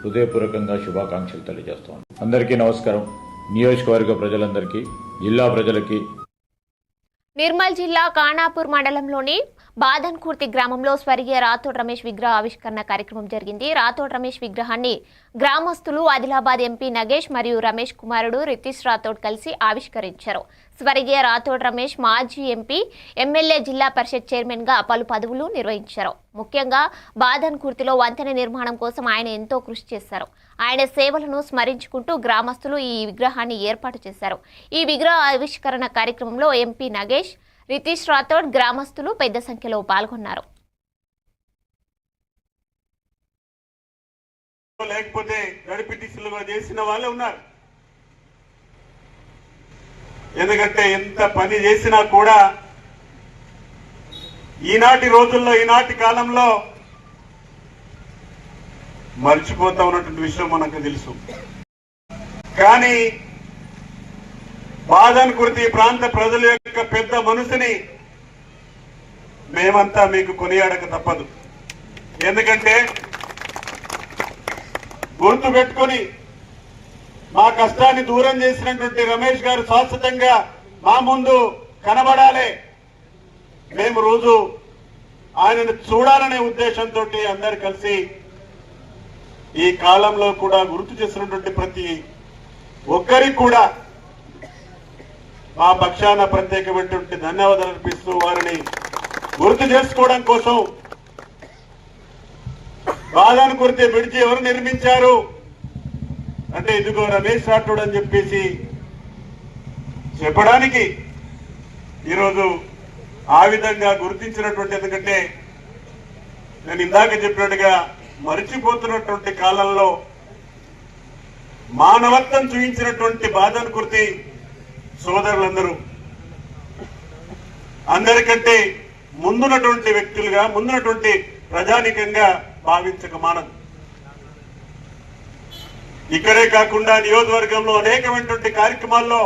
హృదయపూర్వకంగా శుభాకాంక్షలు తెలియజేస్తాను. అందరికీ నమస్కారం. నియోజకవర్గ ప్రజలందరికీ, జిల్లా ప్రజలకి. నిర్మల్ జిల్లా ఖానాపూర్ మండలంలోని బాదన్కుర్తి గ్రామంలో స్వర్గీయ రాథోడ్ రమేష్ విగ్రహ ఆవిష్కరణ కార్యక్రమం జరిగింది. రాథోడ్ రమేష్ విగ్రహాన్ని గ్రామస్తులు ఆదిలాబాద్ ఎంపీ నగేష్ మరియు రమేష్ కుమారుడు రితీష్ రాథోడ్ కలిసి ఆవిష్కరించారు. స్వర్గీయ రాథోడ్ రమేష్ మాజీ ఎంపీ, ఎమ్మెల్యే, జిల్లా పరిషత్ చైర్మన్ గా పలు పదవులు నిర్వహించారు. ముఖ్యంగా బాదన్కుర్తిలో వంతెన నిర్మాణం కోసం ఆయన ఎంతో కృషి చేశారు. ఆయన సేవలను స్మరించుకుంటూ గ్రామస్తులు ఈ విగ్రహాన్ని ఏర్పాటు చేశారు. ఈ విగ్రహ ఆవిష్కరణ కార్యక్రమంలో ఎంపీ నగేష్, రితీష్ రాథోడ్, గ్రామస్తులు పెద్ద సంఖ్యలో పాల్గొన్నారు. లేకపోతే గడిపిటిసిలుగా చేసిన వాళ్ళే ఉన్నారు. ఎందుకంటే ఎంత పని చేసినా కూడా ఈనాటి రోజుల్లో, ఈనాటి కాలంలో మర్చిపోతా ఉన్నటువంటి విషయం మనకు తెలుసు. కానీ బాదన్కుర్తి ప్రాంత ప్రజల యొక్క పెద్ద మనసుని మేమంతా మీకు కొనియాడక తప్పదు. ఎందుకంటే గుర్తు పెట్టుకొని మా కష్టాన్ని దూరం చేసినటువంటి రమేష్ గారు శాశ్వతంగా మా ముందు కనబడాలి, మేము రోజు ఆయనను చూడాలనే ఉద్దేశంతో అందరు కలిసి ఈ కాలంలో కూడా గుర్తు చేసినటువంటి ప్రతి ఒక్కరికి కూడా మా పక్షాన ప్రత్యేకమైనటువంటి ధన్యవాదాలు అర్పిస్తూ వారిని గుర్తు చేసుకోవడం కోసం బాదన్కుర్తి బ్రిడ్జి ఎవరు నిర్మించారు అంటే ఇదిగో రమేష్ రాథోడ్ అని చెప్పేసి చెప్పడానికి ఈరోజు ఆ విధంగా గుర్తించినటువంటి, ఎందుకంటే నేను ఇందాక చెప్పినట్టుగా మరిచిపోతున్నటువంటి కాలంలో మానవత్వం చూపించినటువంటి బాదన్కుర్తి సోదరులందరూ అందరికంటే ముందున్నటువంటి వ్యక్తులుగా, ముందున్నటువంటి ప్రజానికంగా భావించక మానదు. ఇక్కడే కాకుండా నియోజకవర్గంలో అనేకమైనటువంటి కార్యక్రమాల్లో